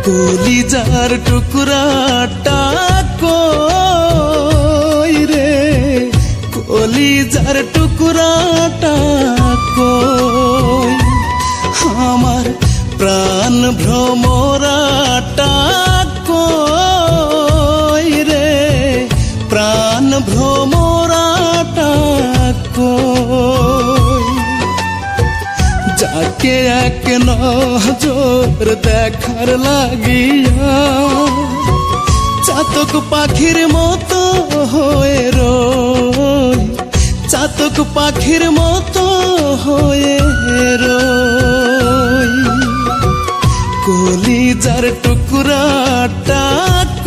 কলিজার টুকরাটা কই রে, কলিজার টুকরাটা কই, আমার প্রাণ ভ্রমরাটা কই রে, প্রাণ ভ্রমরাটা কই, যাকে এক নজর দেখার লাগিয়া চাতক পাখির মতো হয়ে রই, চাতক পাখির মতো হয়ে রই, কলিজার টুকরাটা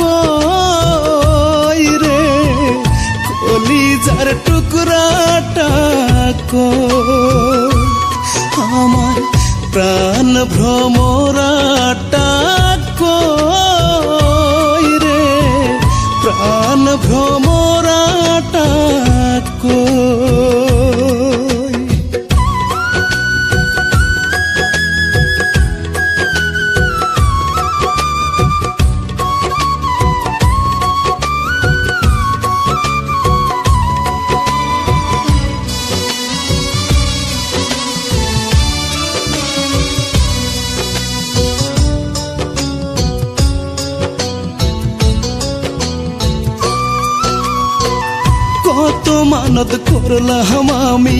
কই রে, কলিজার টুকরাটা কই, আমার প্রাণ ভ্রমরাটা কই রে, প্রাণ ভ্রমরাটা কই। কত মানত করলাম আমি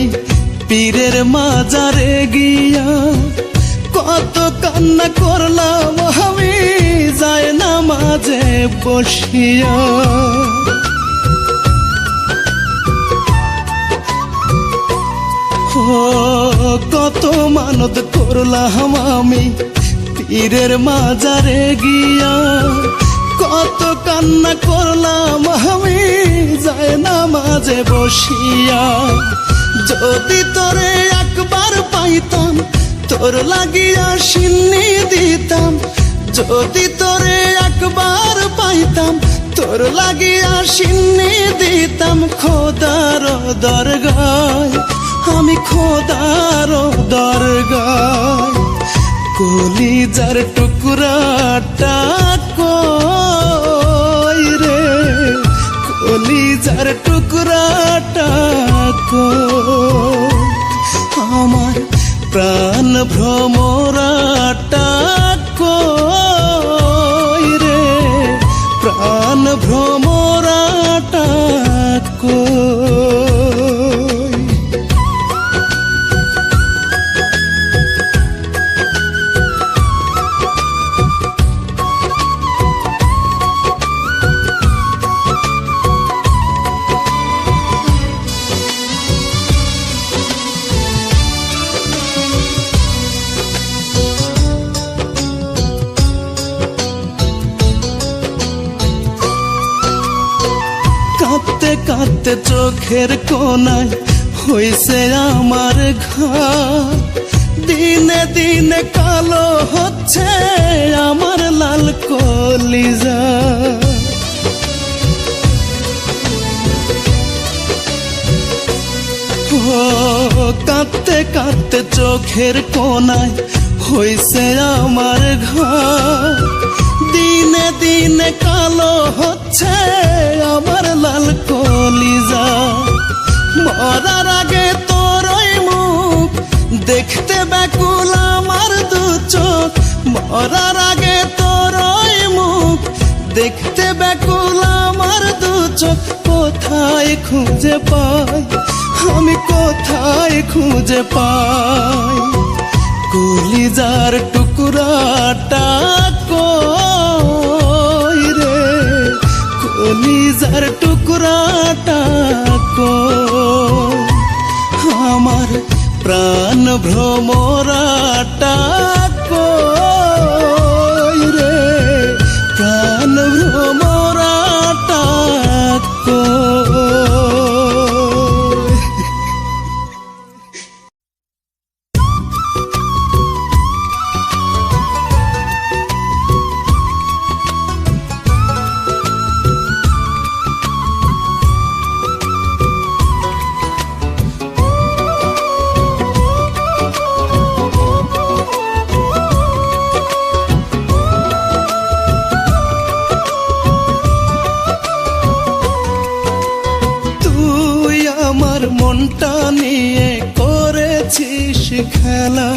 পীরের মাজারে গিয়া, কত কান্না করলাম আমি যায় না মাঝে বসিয়া, কত মানত করলাম আমি পীরের মাজারে গিয়া, কত কান্না করলাম আমি যায় না মাঝে বসিয়া, যদি তোরে একবার পাইতাম তোর লাগিয়া সিন্নি দিতাম, যদি তোরে একবার পাইতাম তোর লাগিয়া সিন্নি দিতাম, খোদার দরগায় আমি খোদার দরগায়, কলিজার টুকরাটা কই রে, কলিজার টুকরাটা কই, আমার প্রাণ ভ্রমরাটা কই রে, প্রাণ ভ্রমরাটা কই। কাঁদতে কাঁদতে চোখের কোনায় হইছে আমার ঘাম, দিনে দিনে কালো হচ্ছে আমার লাল কলিজা, কাঁদতে কাঁদতে চোখের কোনায় হইছে আমার ঘাম, দিনে দিনে কালো হচ্ছে আমার লাল কলিজা, মরার আগে তোর ওই মুখ দেখতে ব্যাকুল আমার দু চোখ, মরার আগে তোর ওই মুখ দেখতে ব্যাকুল আমার দু চোখ, কোথায় খুঁজে পাই আমি কোথায় খুঁজে পাই, কলিজার টুকরাটা কই রে, কলিজার টুকরাটা কই, আমার প্রাণ ভ্রমরাটা কই রে, প্রাণ ভ্রমরাটা কই। মনটা নিয়ে করেছিস খেলা,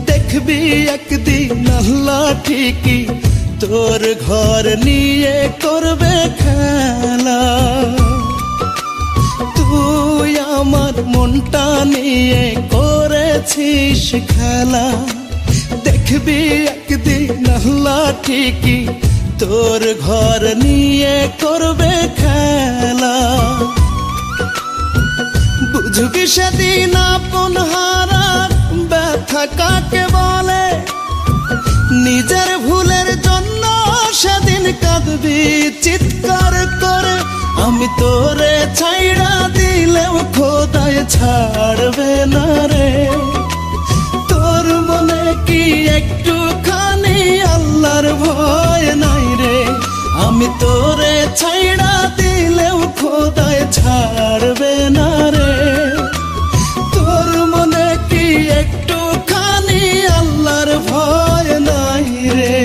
দেখবি একদিন আল্লাহ ঠিকই তোর ঘর নিয়ে করবে খেলা। তুই আমার মনটা নিয়ে করেছিস খেলা, দেখবি একদিন আল্লাহ ঠিকই তোর ঘর নিয়ে করবে খেলা। বুঝবি সেদিন আপন হারার ব্যথা কাকে বলে, নিজের ভুলের জন্য সেদিন কাঁদবি চিৎকার করে। আমি তোরে ছাইড়া দিলেও খোদায় ছাড়বে না রে। তোর মনে কি একটুখানি আল্লাহর ভয় নাই রে? আমি তোরে ছাইড়া দিলেও খোদায় ছাড়বে না রে। তোর মনে কি একটুখানি আল্লাহর ভয় নাই রে?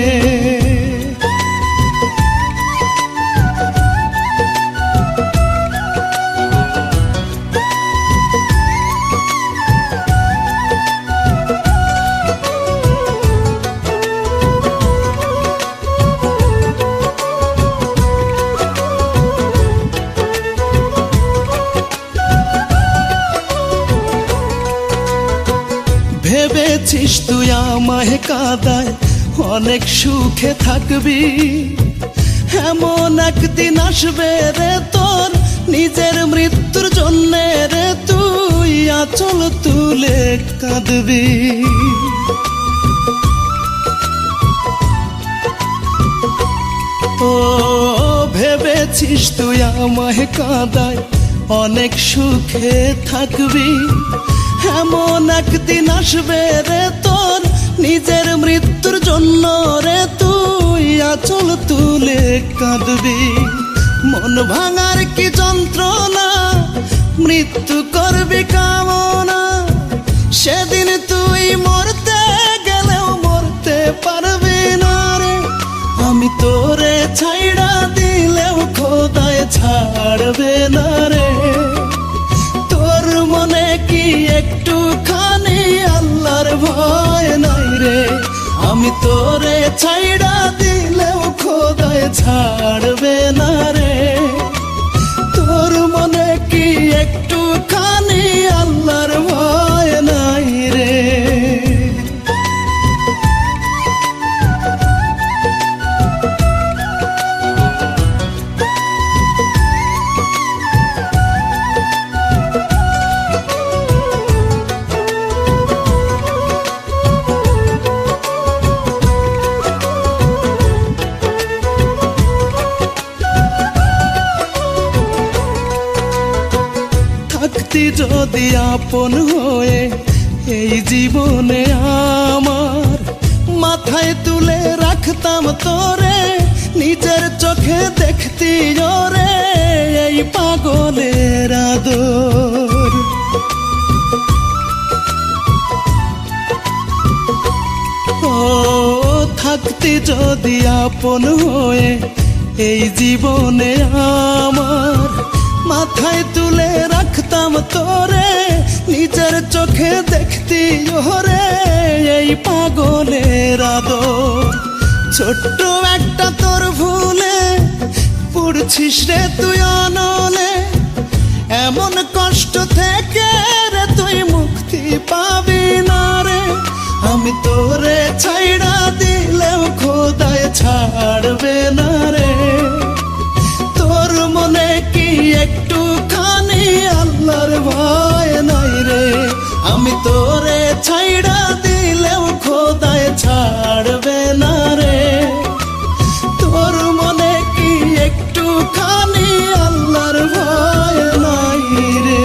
ভেবেছিস তুই আমায় কাঁদায় অনেক সুখে থাকবি, এমন একদিন আসবে রে তোর নিজের মৃত্যুর জন্যে রে তুই আঁচল তুলে কাঁদবি। ও ভেবেছিস তুই আমায় কাঁদায় অনেক সুখে থাকবি, এমন একদিন আসবে রে তোর নিজের মৃত্যুর জন্য রে তুই আঁচল তুলে কাঁদবি। মন ভাঙার কি যন্ত্রণা, মৃত্যু করবি কামনা, সেদিন তুই মরতে গেলেও মরতে পারবি না রে। আমি তোরে ছাইড়া দিলেও খোদায় ছাড়বে না রে। তোর মনে কি একটুখানি আল্লাহর ভয় নাই রে? আমি তোরে ছাইড়া দিলেও খোদায় ছাড়বে না রে। তোর মনে কি একটুখানি আল্লাহর ভয় নাই রে? যদি আপন হয়ে এই জীবনে আমার মাথায় তুলে রাখতাম তোরে, নিজের চোখে দেখতি ওরে এই পাগলের আদর। ও থাকতি যদি আপন হয়ে এই জীবনে আমার মাথায় তুলে রাখতাম তোরে, নিজের চোখে দেখতি ওরে এই পাগলের আদর। ছোট্ট একটা তোর ভুলে পড়ছিস রে তুই অনলে, এমন কষ্ট থেকে রে তুই মুক্তি পাবি না রে। আমি তোরে ছাইড়া দিলেও খোদায় ছাড়বে না রে। তোর মনে কি একটুখানি আল্লাহর ভয় নাই রে? আমি তোরে ছাইড়া দিলেও খোদায় ছাড়বে না রে। তোর মনে কি একটুখানি আল্লাহর ভয় নাই রে?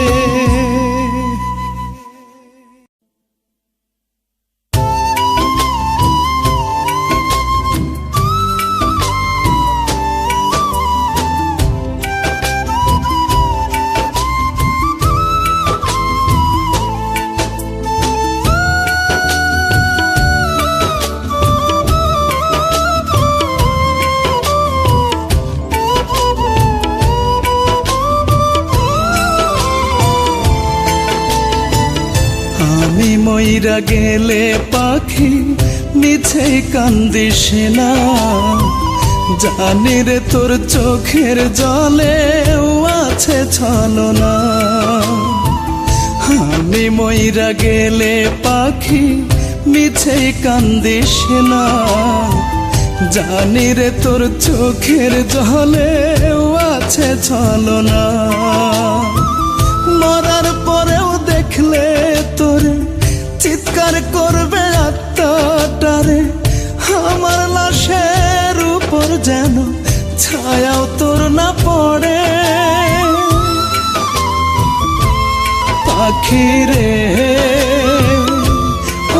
আমি মইরা গেলে পাখি মিছে কান্দিস না, জানি রে তোর চোখের জলেও আছে ছলনা। আমি মইরা গেলে পাখি মিছে কান্দিস না, জানি রে তোর চোখের জলেও আছে ছলনা। মরার পরেও দেখলে তোরে চিৎকার করবে আত্মাটারে, আমার লাশের উপর যেন ছায়াও তোর না পড়ে। পাখি রে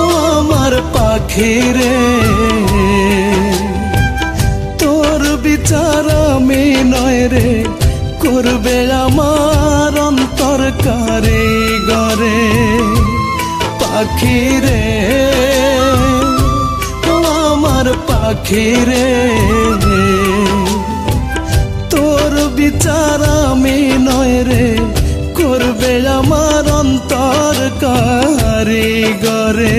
ও আমার পাখি রে, তোর বিচার আমি নয় রে করবে আমার অন্তর কারিগরে। পাখি রে ও আমার পাখি রে, তোর বিচার আমি নয় রে করবে আমার অন্তর কারিগরে।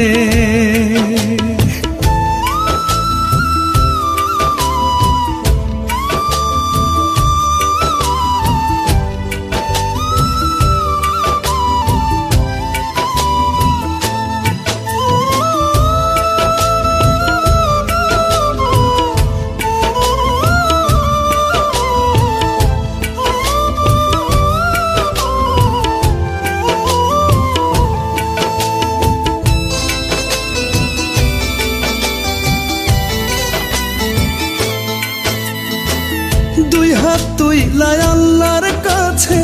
দুই হাত তুই লাই আল্লাহর কাছে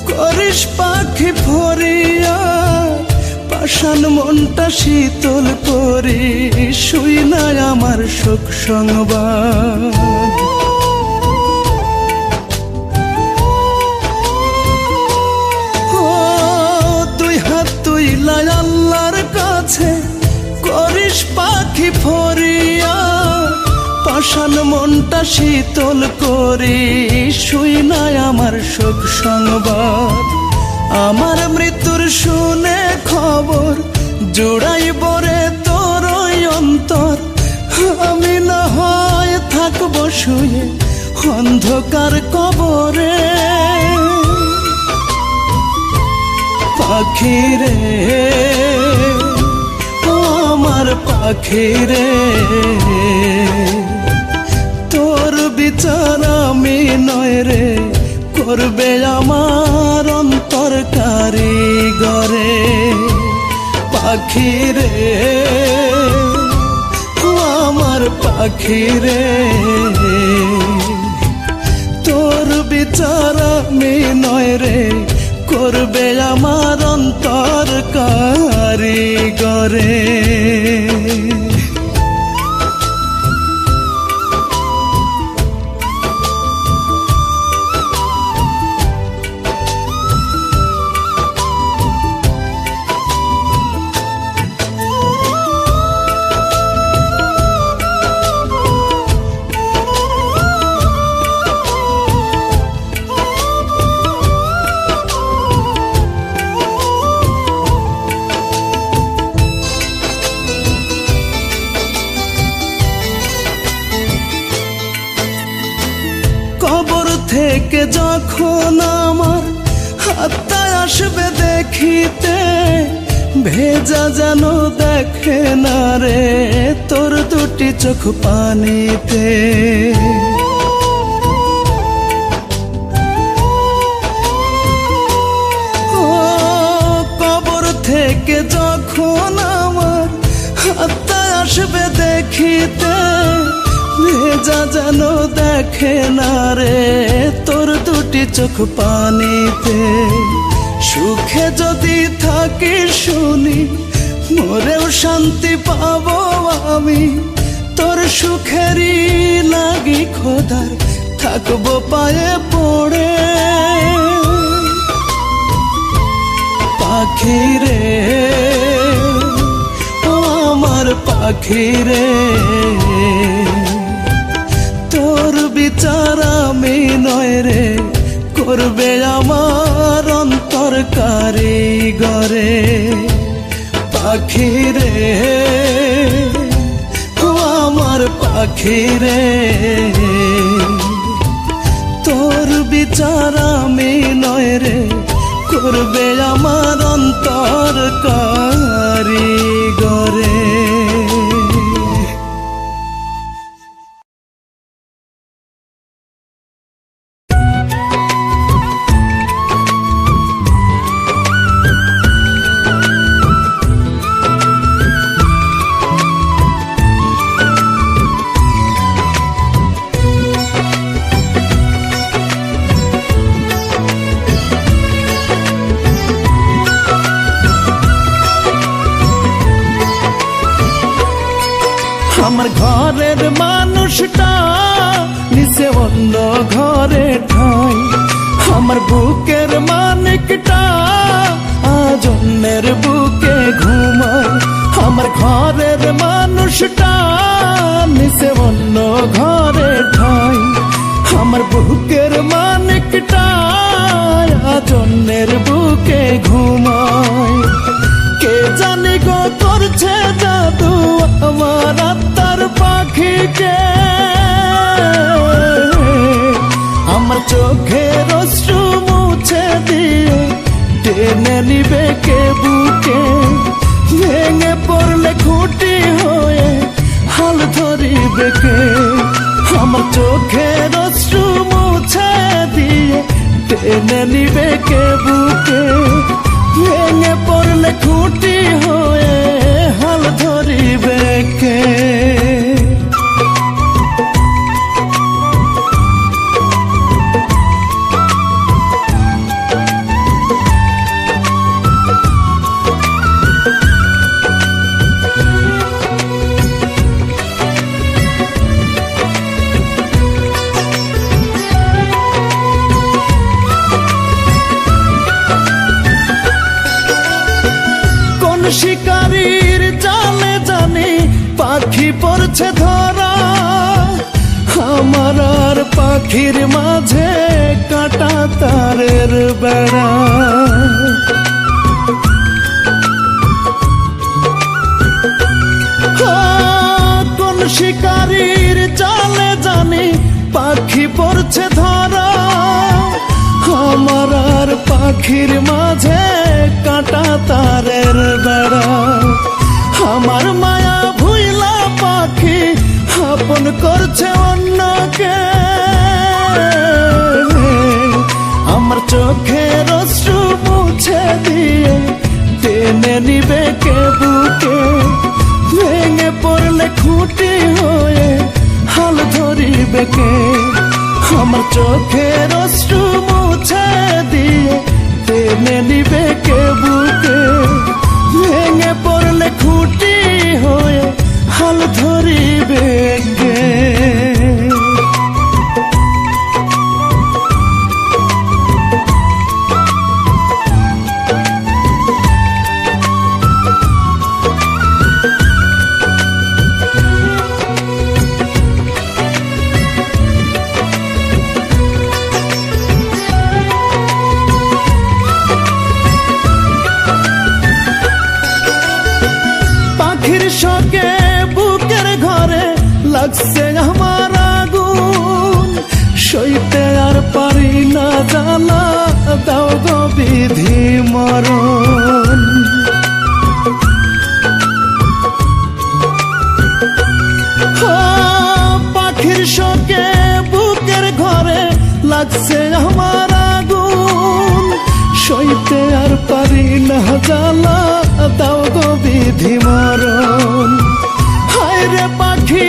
করিস পাখি ফরিয়া, পাষাণ মনটা শীতল করি শুই নাই আমার শোক সংবাদ। ও দুই হাত তুই লাই আল্লাহর কাছে করিস পাখি ফরিয়া, পাষাণ মনটা শীতল করি শুই নাই আমার শোক সংবাদ। আমার মৃত্যুর শুনে খবর জোড়াইব রে তোর অন্তর, আমি না হয় থাকবো শুয়ে অন্ধকার কবরে। পাখি রে ও আমার পাখি রে, তোর বিচার আমি নয় রে করবে আমার অন্তর কারিগরে। পাখি রে ও আমার পাখি রে, তোর বিচার আমি নয় রে করবে আমার অন্তর কারিগরে। কবর থেকে যখন আমার হাতটা আসবে দেখিতে, ভেজা যেন দেখে না রে তোর দুটি চোখ পানিতে। ও কবর থেকে যখন আমার হাতটা আসবে দেখিতে, ভেজা যেন দেখে না রে তোর দুটি চোখ পানিতে। সুখে যদি থাকি শুনি মরেও শান্তি পাবো আমি, তোর সুখেরই লাগি খোদার থাকবো পায়ে পড়ে। পাখি রে ও আমার পাখি রে, তোর বিচার আমি নয় রে করবে আমার অন্তর কারিগরে। পাখি রে, ও আমার পাখি রে, তোর বিচার আমি নয় রে, করবে আমার অন্তর কারিগরে। আমার ঘরের মানুষটা নিচে অন্য ঘরে ঠাই, আমার বুকের মানিকটা আজ অন্যের বুকে ঘুমায়। আমার ঘরের মানুষটা নিচে অন্য ঘরে ঠাই, আমার বুকের মানিকটা আজ অন্যের বুকে ঘুমায়। কে জানি গো করছে জাদু আমার আত্মার পাখিকে, আমার চোখের অশ্রু মুছে দিয়ে টেনে নিবে কে বুকে। ভেঙে পড়লে খুঁটি হয়ে হাল ধরিবে কে, আমার চোখের অশ্রু মুছে দিয়ে টেনে নিবে কে বুকে। ভেঙে পড়লে খুঁটি হয়ে হাল ধরিবে কে। শিকারীর জালে জানি পাখি পড়ছে ধরা, আমার আর পাখির মাঝে কাটা তারের বেড়া। কোন শিকারীর জালে জানি পাখি পড়ছে ধরা, আমার আর পাখির মাঝে কাটা তারের বেড়া। আমার মায়া ভুইলা পাখি আপন করছে অন্যকে, আমার চোখের অশ্রু মুছে দিয়ে টেনে নিবে কে বুকে। ভেঙে পড়লে খুঁটি হয়ে হাল ধরিবে কে, আমার চোখের অশ্রু মুছে দিয়ে টেনে নিবে কে বুকে। ভেঙে পড়লে খুঁটি হয়ে হাল ধরিবে কে। পাখির শোকে বুকের ঘরে লাগছে আমার আগুন, সইতে আর পারি না জ্বালা, দাও গো বিধি মরণ। পাখির শোকে বুকের ঘরে লাগছে আমার আগুন, সইতে আর পারি না জ্বালা, দাও গো বিধি মরণ। হায় রে পাখি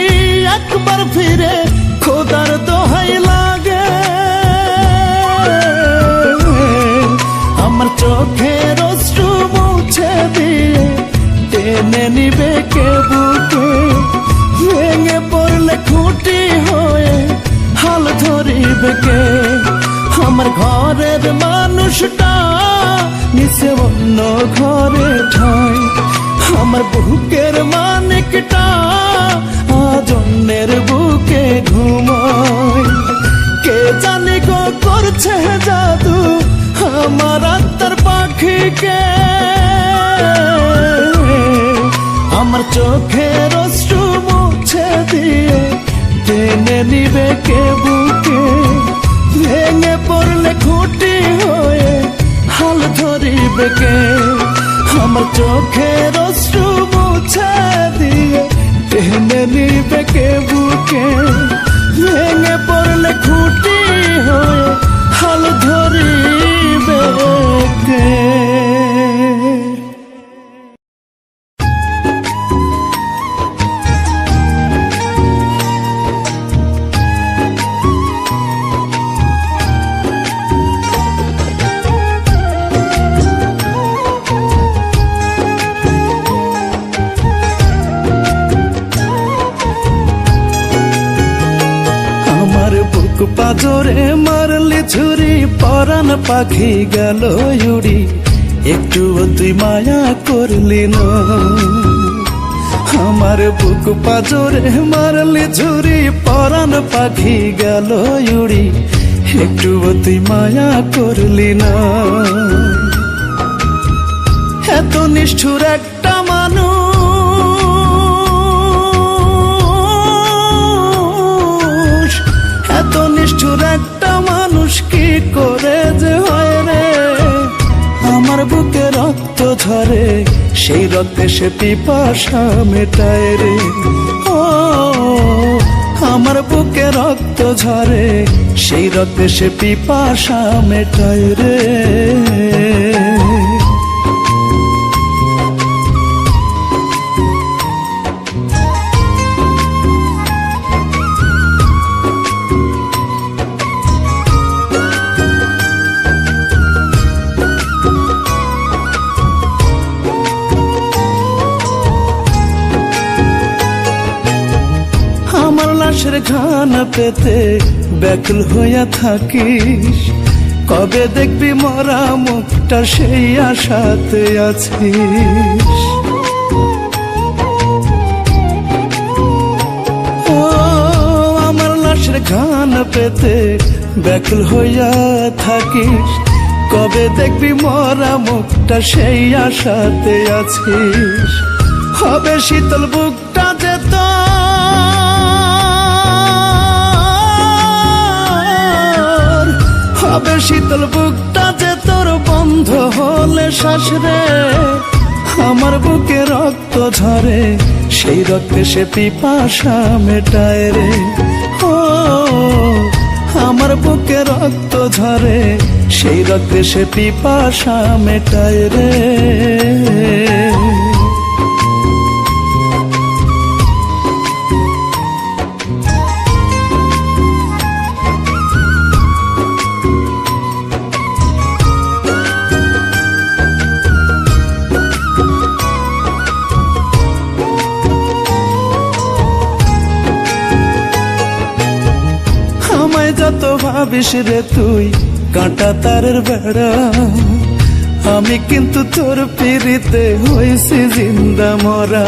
একবার ফিরে খোদার দোহাই লাগে, আমার চোখের অশ্রু মুছে দিয়ে টেনে নিবে কে বুকে। ভেঙে পড়লে খুঁটি হয়ে হাল ধরিবে কে, আমার ঘরের মানুষটা নিচে অন্য ঘরে ঠাই, আমার বুকের মানিকটা আজ অন্যের বুকে ঘুমায়। কে জানি গো করছে জাদু আমার আত্মার পাখিকে, আমার চোখের অশ্রু মুছে দিয়ে টেনে নিবে কে বুকে, ভেঙে পড়লে খুঁটি হয়ে হাল ধরিবে কে। আমার চোখের অশ্রু মুছে দিয়ে টেনে নিবে কে বুকে, ভেঙে পড়লে খুঁটি হয়ে হাল ধরিবে কে। পাজরে মারলি ছুরি পরাণ পাখি গেল উড়ি, একটুও তুই মায়া করলি না। আমার বুক পাজরে মারলি ছুরি পরাণ পাখি গেল উড়ি, একটুও তুই মায়া করলি না। এত নিষ্ঠুর একটা মানুষ, এত নিষ্ঠুর একটা মানুষ কি করে যে হয় রে। আমার বুকে রক্ত ঝরে, সেই রক্তে সে পিপাসা মেটায় রে। ও আমার বুকে রক্ত ঝরে, সেই রক্তে সে পিপাসা মেটায় রে। লাশের ঘ্রাণ পেতে ব্যাকুল হইয়া থাকিস, কবে দেখবি মরা মুখটা সেই আশাতে আছিস। ও আমার লাশের ঘ্রাণ পেতে ব্যাকুল হইয়া থাকিস, কবে দেখবি মরা মুখটা সেই আশাতে আছিস। হবে শীতল বুকটা যেত, হবে শীতল বুকটা যে তোর বন্ধ হলে শ্বাস রে। আমার বুকে রক্ত ঝরে, সেই রক্তে সে পিপাসা মেটায় রে। ও আমার বুকে রক্ত ঝরে, সেই রক্তে সে পিপাসা মেটায় রে। যত ভাবিস রে তুই কাঁটা তারের বেড়া, আমি কিন্তু তোর পিরিতে হইছি জিন্দা মরা।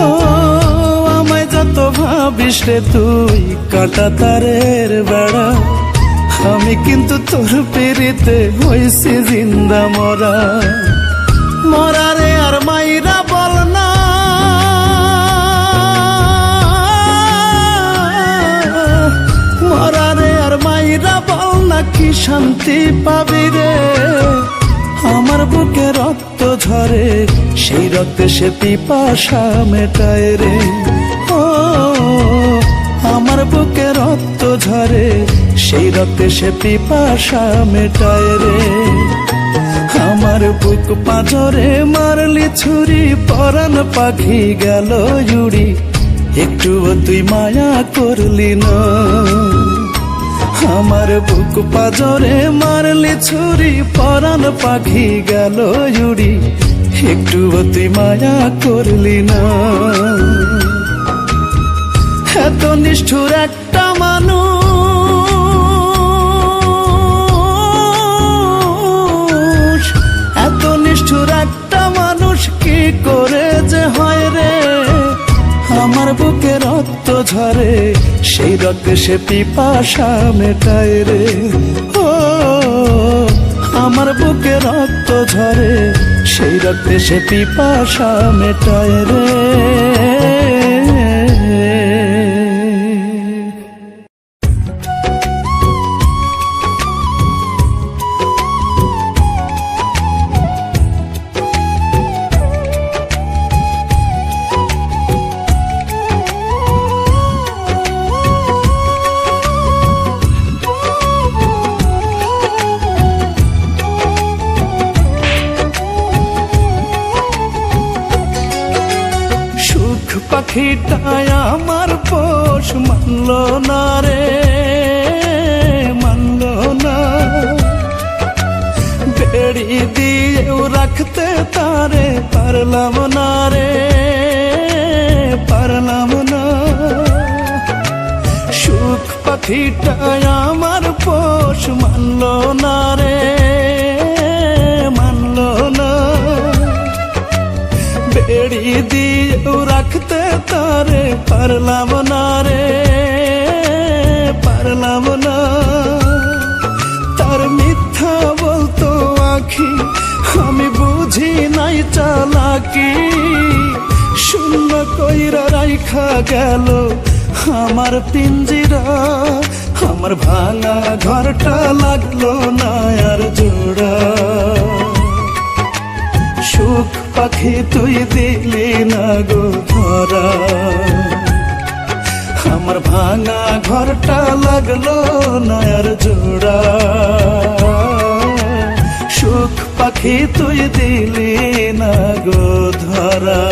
ও আমায় যত ভাবিস রে তুই কাঁটা তারের বেড়া, আমি কিন্তু তোর পিরিতে হইছি জিন্দা মরা। মরা রে আর মাইরা বল না, মরারে আর মাইরা বল না কি শান্তি পাবি রে। আমার বুকে রক্ত ঝরে, সেই রক্তে সে পিপাসা মেটায় রে। ও আমার বুকে রক্ত ঝরে, সেই রক্তে সে পিপাসা মেটায় রে। আমার বুক পাঁজরে মারলি ছুরি পরাণ পাখি গেল উড়ি, একটুও তুই মায়া করলি না। আমার বুক পাঁজরে মারলি ছুরি পরাণ পাখি গেল উড়ি, একটুও তুই মায়া করলি না। এত নিষ্ঠুর একটা মানুষ, এত নিষ্ঠুর একটা মানুষ কি করে যে হয় রে। আমার বুকে রক্ত ঝরে, সেই রক্তে সে পিপাসা মেটায় রে। ও আমার বুকে রক্ত ঝরে সেই রক্তে সে পিপাসা মেটায় রে। পাখিটায় আমার পোষ মানল না রে, মানল না। বেড়ি দিয়েও রাখতে তারে পারলাম না রে, পারলাম না। সুখ পাখিটায় আমার পোষ মানল না রে, মানল না। বেড়ি দিয়েও রাখতে তারে পারলাম না রে, পারলাম না। তার মিথ্যা বলতো আখি আমি বুঝি নাই চালাকি, শূন্য কইরা রাইখা গেল আমার পিঞ্জিরা। আমার ভাঙা ঘরটা লাগলো না আর জোড়া। সুখ পাখি তুই দিলি না গো ধরা, আমার ভাঙা ঘরটা লাগলো না আর জোড়া। সুখ পাখি তুই দিলি না গো ধরা।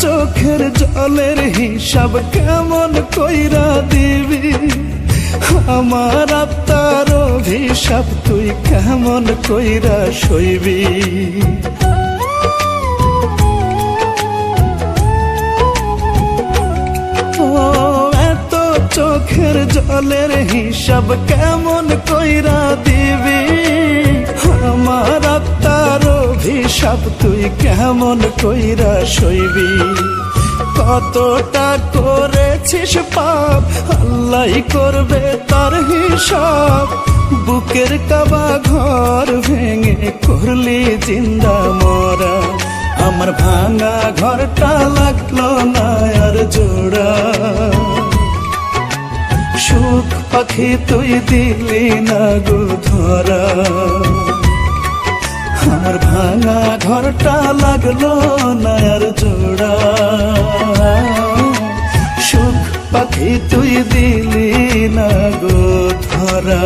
চোখের জলের হিসাব কেমন কইরা দিবি, আমার আত্মার অভিশাপ তুই কেমন কইরা সইবি। ও এত চোখের জলের হিসাব কেমন কইরা দিবি, আমার আত্মার অভিশাপ তুই কেমন কইরা সইবি। কতটা করেছিস পাপ আল্লাহ করবে তার হিসাব, বুকের কাবা ঘর ভেঙে করলি জিন্দা মরা। আমার ভাঙা ঘরটা লাগলো না আর জোড়া। সুখ পাখি তুই দিলি না গো ধরা, আমার ভাঙা ঘরটা লাগলো না আর জোড়া। সুখ পাখি তুই দিলি না গো ধরা।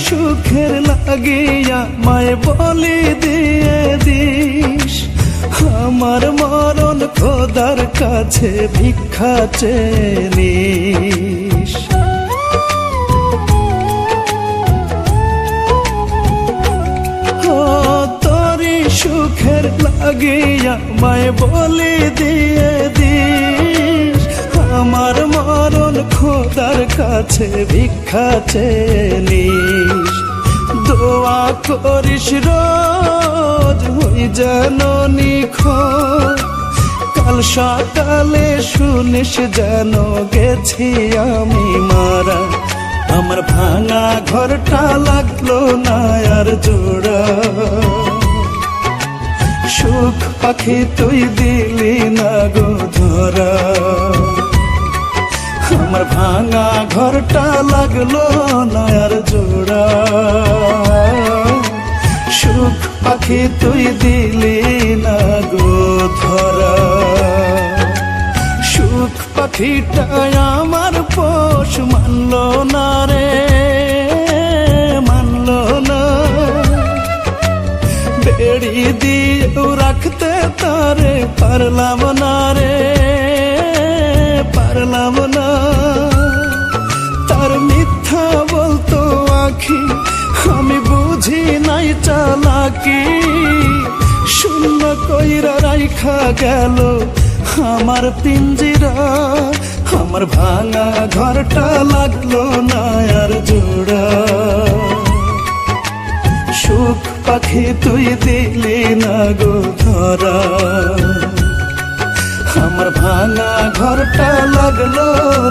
সুখের লাগিয়া মায় বলি দিয়ে দিস, আমার মরণ খোদার কাছে ভিক্ষা চেয়ে নিস। ও তোরি সুখের লাগিয়া মায় বলি দিয়ে দিস, আমার মরণ খোদার কাছে ভিক্ষা চেয়ে নিস। দোয়া করিস রোজ হই যেন নিখোঁজ, কাল সকালে শুনিস যেন গেছি আমি মারা। আমার ভাঙা ঘরটা লাগলো না আর জোড়া। সুখ পাখি তুই দিলি না গো ধরা, আমার ভাঙা ঘরটা লাগলো না আর জোড়া। সুখ পাখি তুই দিলি না গো ধরা। পাখিটা আমার পোষ মানলো না রে, মানলো না। বেড়ি দিয়েও রাখতে তারে পারলাম না রে, পারলাম না। তার মিথ্যা বলতো আখি, আমি বুঝি নাই চালাকি। শূন্য কইরা রাইখা গেল আমার পিঞ্জিরা, আমার ভাঙা ঘরটা লাগলো না আর জোড়া। সুখ পাখি তুই দিলি না গো ধরা, আমার ভাঙা ঘরটা লাগলো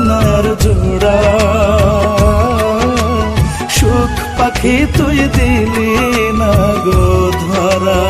না আর জোড়া। সুখ পাখি তুই দিলি না গো ধরা।